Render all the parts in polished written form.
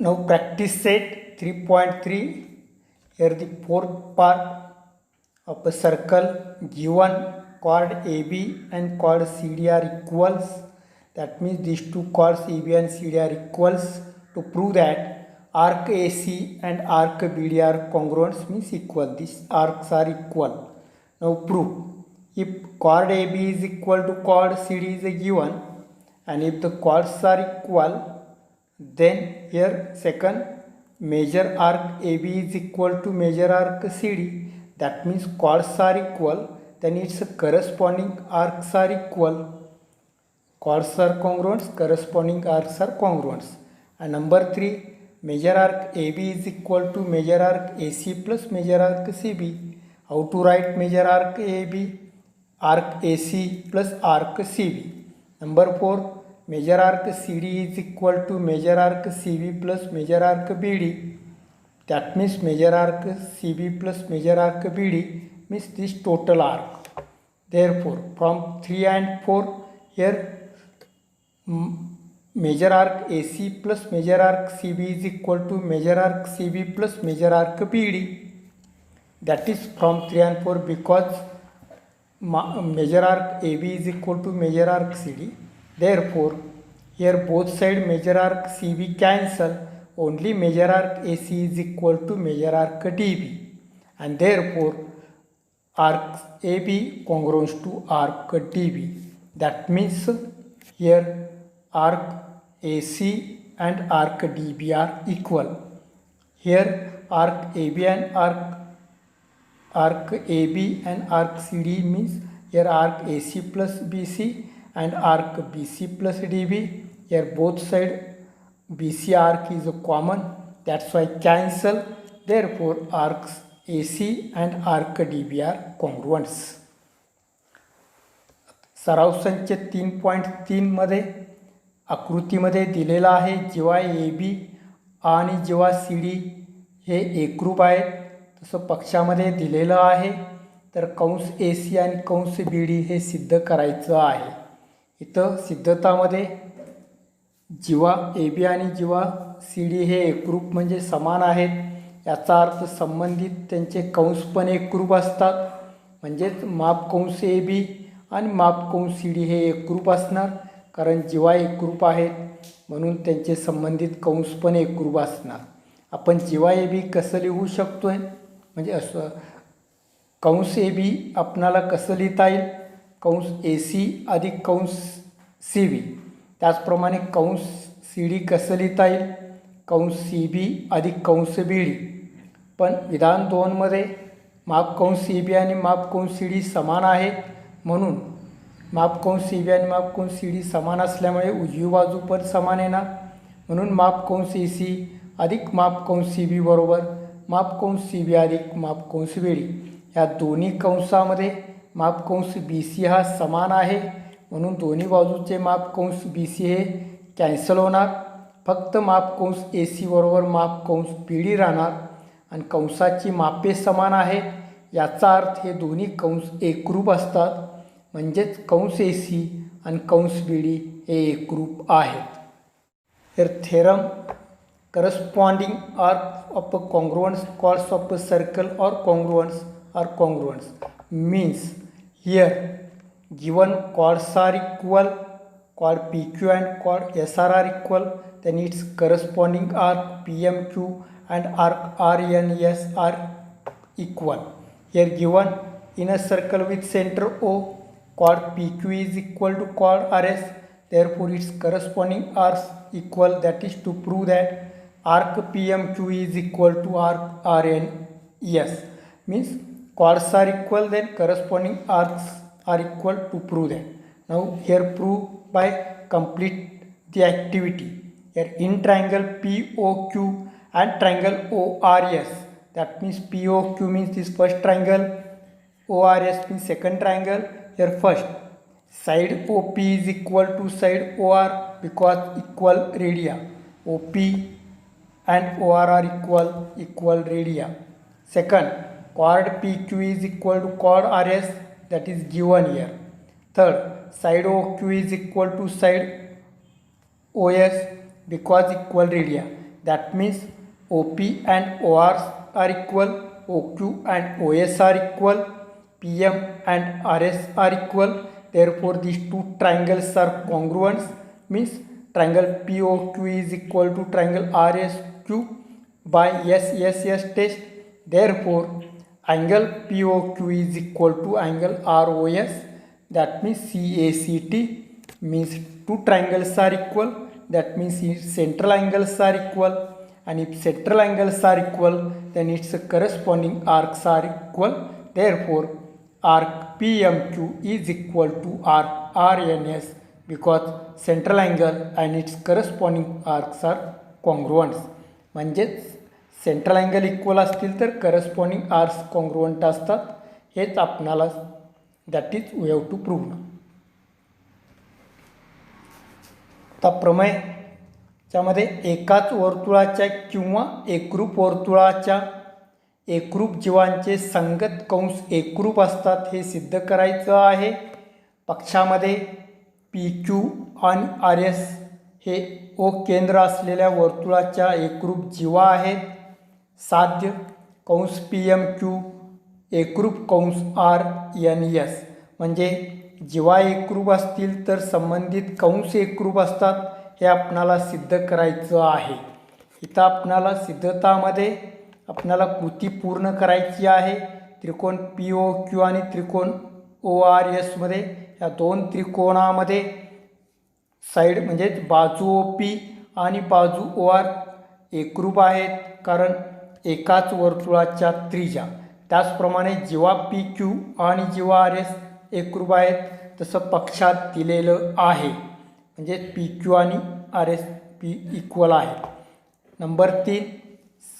Now practice set 3.3. Here the fourth part of a circle given chord AB and chord CD are equals. That means these two chords AB and CD are equals. To prove that arc AC and arc BD are congruent means equal. These arcs are equal. Now prove. If chord AB is equal to chord CD is a given, and if the chords are equal, then here second, major arc AB is equal to major arc CD. That means chords are equal. Then its corresponding arcs are equal. Chords are congruent, corresponding arcs are congruent. And number 3, major arc AB is equal to major arc AC plus major arc CB. How to write major arc AB? Arc AC plus arc CB. Number 4, major arc CD is equal to major arc CB plus major arc BD. That means major arc CB plus major arc BD means this total arc. Therefore, from 3 and 4, here major arc AC plus major arc CB is equal to major arc CB plus major arc BD. That is from 3 and 4 because major arc AB is equal to major arc CD. Therefore, here both side major arc CB cancel. Only major arc AC is equal to major arc DB. And therefore, arc AB congruent to arc DB. That means here arc AC and arc DB are equal. Here arc AB and arc AB and arc CD means here arc AC plus BC and arc BC plus DB. Here both side BC arc is common, that's why cancel. Therefore arcs AC and arc DB are congruent. सराव संच 3.3 मध्ये आकृतीमध्ये दिलेला आहे जेव्हा AB आणि जेव्हा CD हे एकरूप आहेत तसं पक्षामध्ये दिलेलं आहे, तर कंस AC आणि कंस BD हे सिद्ध करायचं आहे. इथं सिद्धतामध्ये जेव्हा AB आणि जेव्हा CD हे एकरूप म्हणजे समान आहेत, याचा अर्थ संबंधित त्यांचे कंस पण एकरूप असतात. म्हणजेच माप कंस AB आणि माप कंस CD हे एकरूप असणार, कारण जेव्हा एकरूप आहेत म्हणून त्यांचे संबंधित कंस पण एकरूप असणार. आपण जेव्हा AB कसं लिहू शकतोय, म्हणजे असं कंस AB आपणाला कसं लिहिता येईल, कंस AC अधिक कंस CB. त्याचप्रमाणे कंस CD कसं लिहिता येईल, कंस CB अधिक कंस BD. पण विधान 2 मध्ये माप कंस AB आणि माप कंस CD समान आहेत, म्हणून माप कंस CB आणि माप कंस CD समान असल्यामुळे उजवी बाजू पण समान येणार. म्हणून माप कंस AC अधिक माप कंस CB बरोबर माप कंस CB अधिक माप कंस BD. या दोन्ही कंसामध्ये माप कंस BC हा समान आहे, म्हणून दोन्ही बाजूचे माप कंस BC हे कॅन्सल होणार. फक्त माप कंस AC बरोबर माप कंस BD राहणार आणि कंसाची मापे समान आहेत. याचा अर्थ हे दोन्ही कंस एकरूप असतात, म्हणजेच कंस AC आणि कंस BD हे एकरूप आहेत. तर theorem corresponding arc of a congruent chords of a circle or congruence are congruent means here given chords are equal, chord PQ and chord SR are equal, then its corresponding arc PMQ and arc RNS are equal. Here given in a circle with center O, chord PQ is equal to chord RS, therefore its corresponding arcs equal. That is to prove that arc PMQ is equal to arc RNS. Means chords are equal, then corresponding arcs are equal. To prove that, now here prove by complete the activity. Here in triangle POQ and triangle ORS, that means POQ means this first triangle, ORS means second triangle. Here first side OP is equal to side OR because equal radii. OP and OR are equal radii. Second, chord PQ is equal to chord RS, that is given here. Third, side OQ is equal to side OS because equal radii. that means OP and OR are equal, OQ and OS are equal, PM and RS are equal. Therefore these two triangles are congruent, means triangle POQ is equal to triangle RSQ by SSS test. Therefore angle POQ is equal to angle ROS, that means CACT, means two triangles are equal, that means its central angles are equal, and if central angles are equal then its corresponding arcs are equal. Therefore arc PMQ is equal to arc RNS because central angle and its corresponding arcs are congruent. म्हणजेच central angle equal असतील तर corresponding arcs congruent असतात, हेच आपणाला that is we have to prove. आता प्रमेयच्यामध्ये एकाच वर्तुळाच्या किंवा एकरूप वर्तुळाच्या एकरूप जीवांचे संगत कंस एकरूप असतात हे सिद्ध करायचं आहे. पक्षामध्ये PQ आणि RS हे ओ केंद्र असलेल्या वर्तुळाच्या एकरूप जीवा आहेत. साध्य कंस PMQ एकरूप कंस RNS, म्हणजे जीवा एकरूप असतील तर संबंधित कंस एकरूप असतात हे आपणाला सिद्ध करायचं आहे. इथं आपणाला सिद्धतामध्ये आपणाला कृती पूर्ण करायची आहे. त्रिकोण POQ आणि त्रिकोण ORS मध्ये या दोन त्रिकोणामध्ये साईड म्हणजेच बाजू OP आणि बाजू OR एकरूप आहेत, कारण एकाच वर्तुळाच्या त्रिज्या. त्याचप्रमाणे जेव्हा PQ आणि जेव्हा RS एकरूप आहेत तसं पक्षात दिलेलं आहे, म्हणजे PQ आणि RS इक्वल आहे. नंबर 3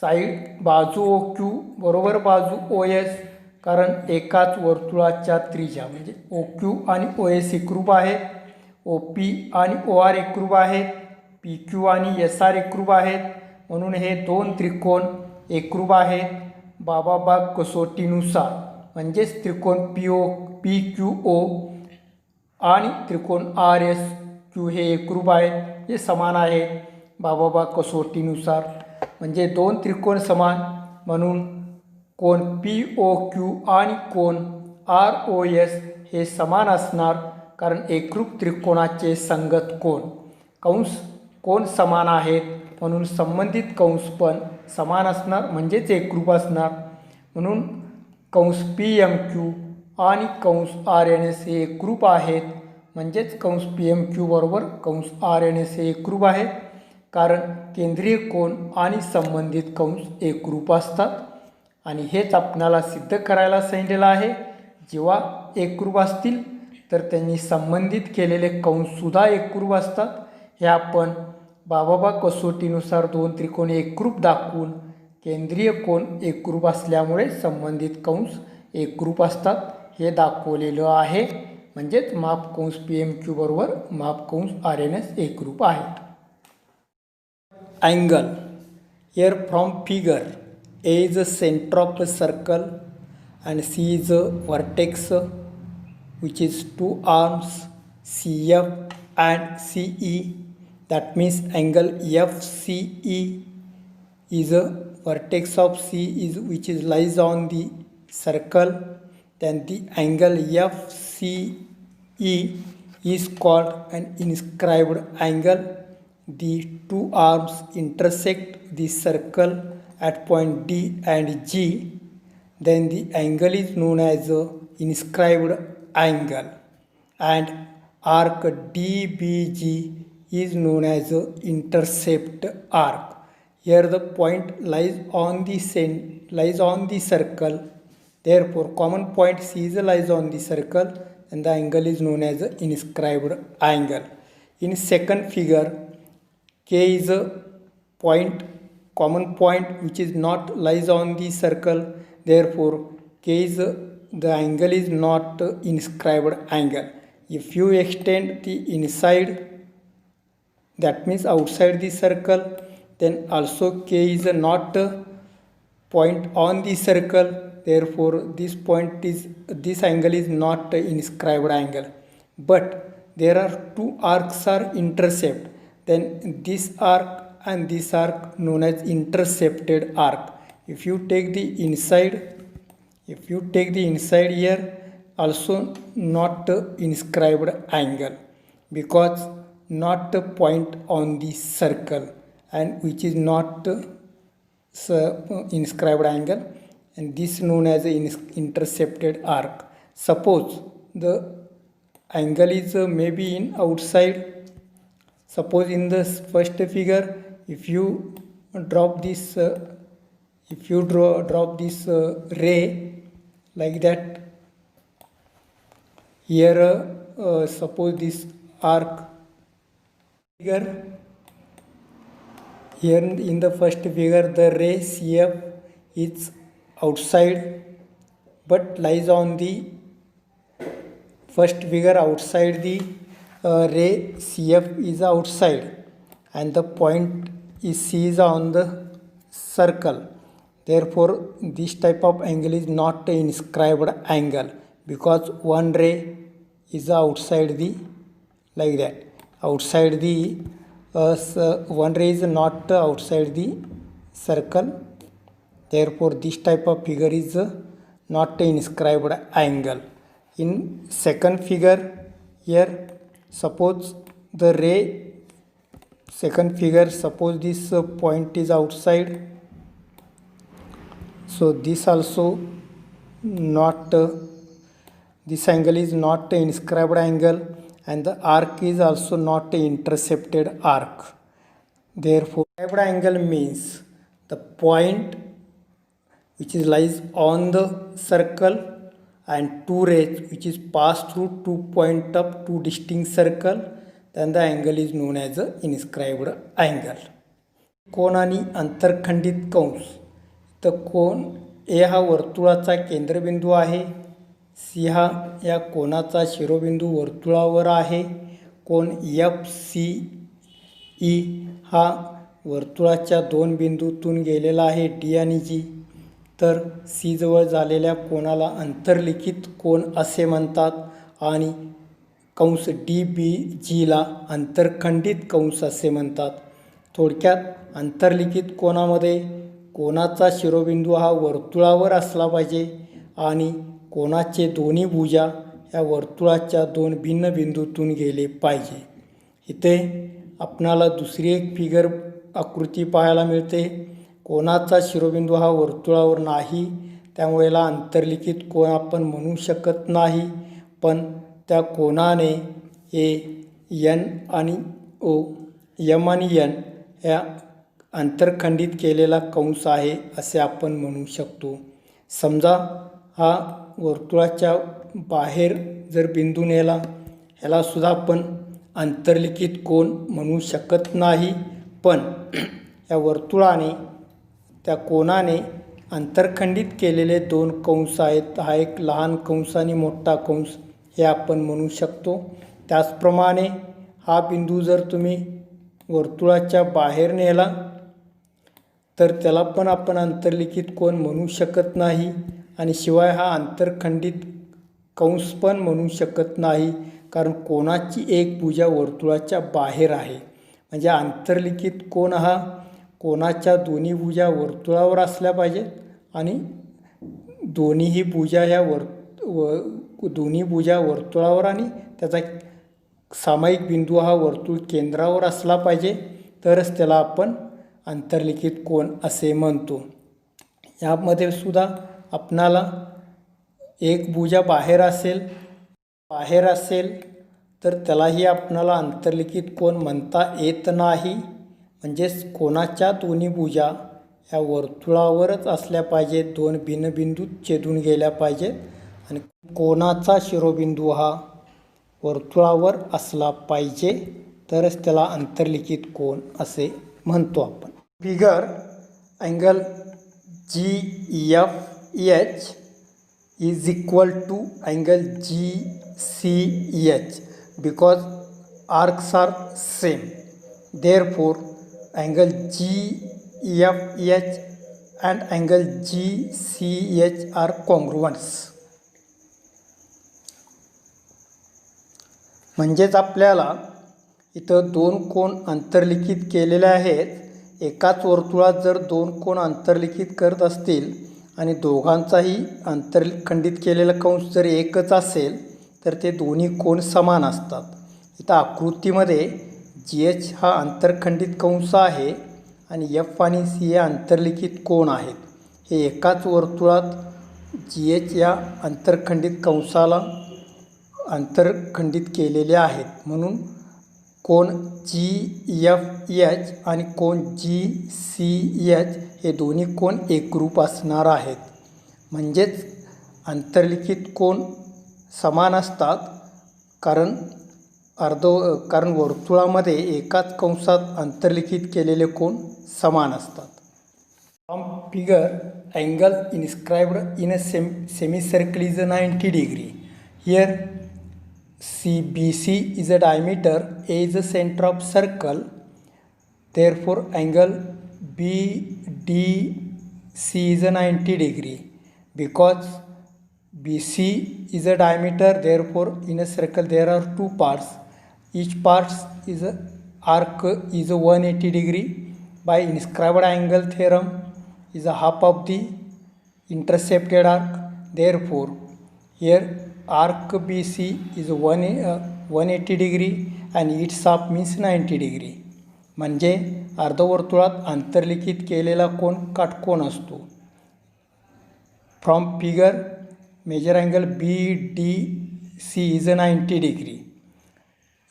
साईड बाजू OQ बरोबर बाजू OS, कारण एकाच वर्तुळाच्या त्रिज्या म्हणजे OQ आणि OS एकरूप आहेत, OP आणि OR एकरूप आहेत, PQ आणि SR एकरूप आहेत, म्हणून हे दोन त्रिकोण एकरूप आहेत. बाबाबाग कसोटीनुसार म्हणजेच त्रिकोण PQO आणि त्रिकोण RSQ हे एकरूप आहेत, हे समान आहेत बाबाबाग कसोटीनुसार. म्हणजे दोन त्रिकोण समान म्हणून कोण POQ आणि कोण ROS हे समान असणार, कारण एकरूप त्रिकोणाचे संगत कोण समान आहेत म्हणून संबंधित कंस पण समान असणार, म्हणजेच एकरूप असणार. म्हणून कंस PMQ आणि कंस RNS हे एकरूप आहेत, म्हणजेच कंस PMQ बरोबर कंस RNS हे एकरूप आहेत, कारण केंद्रीय कोन आणि संबंधित कंस एकरूप असतात. आणि हेच आपणाला सिद्ध करायला सांगितलेलं आहे. जेव्हा एकरूप असतील तर त्यांनी संबंधित केलेले कंससुद्धा एकरूप असतात. हे आपण बाबाबाग कसोटीनुसार दोन त्रिकोण एकरूप दाखवून केंद्रीय कोन एकरूप असल्यामुळे संबंधित कंस एकरूप असतात हे दाखवलेलं आहे. म्हणजेच माप कंस PMQ बरोबर माप कंस RNS एकरूप आहेत. Angle. Here from figure, A is the center of a circle and C is the vertex, which is two arms CF and CE. That means angle FCE is a vertex of C which is lies on the circle. Then the angle FCE is called an inscribed angle. The two arms intersect the circle at point D and G. Then the angle is known as a inscribed angle, and arc DBG is known as a intercept arc. Here the point lies on the circle. Therefore common point C lies on the circle, and the angle is known as a inscribed angle. In second figure, K is a common point which is not lies on the circle. Therefore the angle is not inscribed angle. If you extend the inside, that means outside the circle, then also K is not a point on the circle. Therefore this angle is not an inscribed angle. But there are two arcs are intercept, then this arc and this arc known as intercepted arc. If you take the inside here, also not inscribed angle, because not a point on the circle and which is not inscribed angle, and this known as intercepted arc. Suppose the angle is maybe in outside. Suppose in the first figure, if you drop this ray like that, here suppose this arc figure, here in the first figure the ray CF is outside but lies on the first figure outside. The ray CF is outside and the point is C is on the circle. Therefore this type of angle is not an inscribed angle, because one ray is outside the, like that, outside the one ray is not outside the circle. Therefore this type of figure is not an inscribed angle. In second figure here, suppose the ray, second figure, suppose this point is outside, so this also not this angle is not an inscribed angle, and the arc is also not an intercepted arc. Therefore inscribed angle means the point which is lies on the circle and two rays which is passed through two point of two distinct circle, then the angle is known as a inscribed angle. कोन आणि अंतरखंडित कंस. तर कोन ए हा वर्तुळाचा केंद्रबिंदू आहे, C हा या कोनाचा शिरोबिंदू वर्तुळावर आहे, कोन एफ सी ई हा वर्तुळाच्या दोन बिंदूतून गेलेला आहे डी आणि जी. तर सी जवळ झालेल्या कोनाला अंतर्लिखित कोन असे म्हणतात आणि कंस डी बी जीला अंतरखंडित कंस असे म्हणतात. थोडक्यात अंतर्लिखित कोनामध्ये कोनाचा शिरोबिंदू हा वर्तुळावर असला पाहिजे आणि कोनाचे दोन्ही भुजा या वर्तुळाच्या दोन भिन्न बिंदूतून गेले पाहिजे. इथे आपणाला दुसरी एक फिगर आकृती पाहायला मिळते. कोनाचा शिरोबिंदू हा वर्तुळावर नाही, त्यामुळे याला अंतर्लिखित कोन आपण म्हणू शकत नाही, पण त्या कोनाने ए एन आणि ओ एम आणि एन या अंतरखंडित केलेला कंस आहे असे आपण म्हणू शकतो. समजा हा वर्तुळाच्या बाहेर जर बिंदू नेला, ह्याला सुद्धा आपण अंतर्लिखित कोन म्हणू शकत नाही, पण या वर्तुळाने त्या कोनाने अंतरखंडित केलेले दोन कंस आहेत. हा एक लहान कंस आणि मोठा कंस हे आपण म्हणू शकतो. त्याचप्रमाणे हा बिंदू जर तुम्ही वर्तुळाच्या बाहेर नेला तर त्याला पण आपण अंतर्लिखित कोन म्हणू शकत नाही, आणि शिवाय हा अंतरखंडित कंस पण म्हणू शकत नाही, कारण कोनाची एक भुजा वर्तुळाच्या बाहेर आहे. म्हणजे अंतर्लिखित कोन हा कोनाच्या दोन्ही भुजा वर्तुळावर असल्या पाहिजेत आणि दोन्हीही भुजा ह्या दोन्ही भुजा वर्तुळावर आणि त्याचा सामायिक बिंदू हा वर्तुळ केंद्रावर असला पाहिजे, तरच त्याला आपण अंतर्लिखित कोन असे म्हणतो. यामध्ये सुद्धा आपणाला एक भुजा बाहेर असेल तर त्यालाही आपणाला अंतर्लिखित कोन म्हणता येत नाही. म्हणजेच कोनाच्या दोन्ही भुजा ह्या वर्तुळावरच असल्या पाहिजेत, दोन भिन्न बिंदूत छेदून गेल्या पाहिजेत, आणि कोनाचा शिरोबिंदू हा वर्तुळावर असला पाहिजे, तरच त्याला अंतर्लिखित कोन असे म्हणतो आपण. Figure angle G F H is equal to angle GCH because arcs are same. Therefore angle GFH and angle GCH are congruent. म्हणजेच आपल्याला इथं दोन कोन अंतर्लिखित केलेले आहेत एकाच वर्तुळात जर दोन कोन अंतर्लिखित करत असतील आणि दोघांचाही अंतर्खंडित केलेला कंस जर एकच असेल तर ते दोन्ही कोन समान असतात. इथं आकृतीमध्ये GH हा अंतर्खंडित कंस आहे आणि F आणि C हे अंतर्लिखित कोन आहेत. हे एकाच वर्तुळात GH या अंतर्खंडित कंसाला अंतर्खंडित केलेले आहेत. म्हणून कोन GFH आणि कोन GCH हे दोन्ही कोन एकरूप असणार आहेत. म्हणजेच अंतर्लिखित कोन समान असतात कारण वर्तुळामध्ये एकाच कंसात अंतर्लिखित केलेले कोन समान असतात. From figure angle inscribed in a semicircle is 90 degree. Here CBC is a diameter, A is the center of circle. Therefore angle BDC is a 90 degree. Because BC is a diameter, therefore in a circle there are two parts. Each part is a arc is a 180 degree. By inscribed angle theorem is a half of the intercepted arc. Therefore here arc BC is 180 degree and its half means 90 degree. म्हणजे अर्धवर्तुळात अंतर्लिखित केलेला कोन काटकोन असतो. From figure measure angle BDC is 90 degree.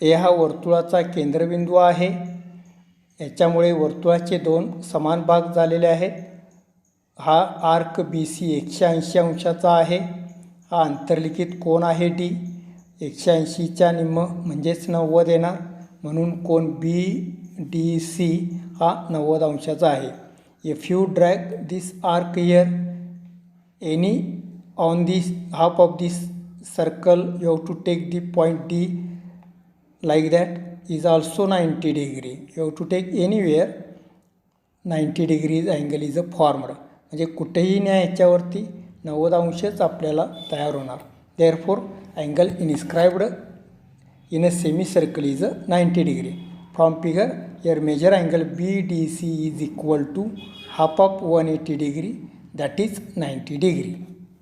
A हा वर्तुळाचा केंद्रबिंदू आहे. याच्यामुळे वर्तुळाचे दोन समान भाग झालेले आहेत. हा आर्क BC 180 अंशाचा आहे. हा अंतर्लिखित कोन आहे D. 180च्या निम्म म्हणजेच 90 येणार. म्हणून कोन BDC हा 90 अंशाचा आहे. If you drag this arc here any on this half of this circle you have to take the point D like that is also 90 degree. You have to take anywhere 90 degrees angle is formed. म्हणजे कुठेही न्या याच्यावरती 90 अंशच आपल्याला तयार होणार. Therefore angle inscribed in a semicircle is 90 degree. From figure here measure angle BDC is equal to half of 180 degree, that is 90 degree.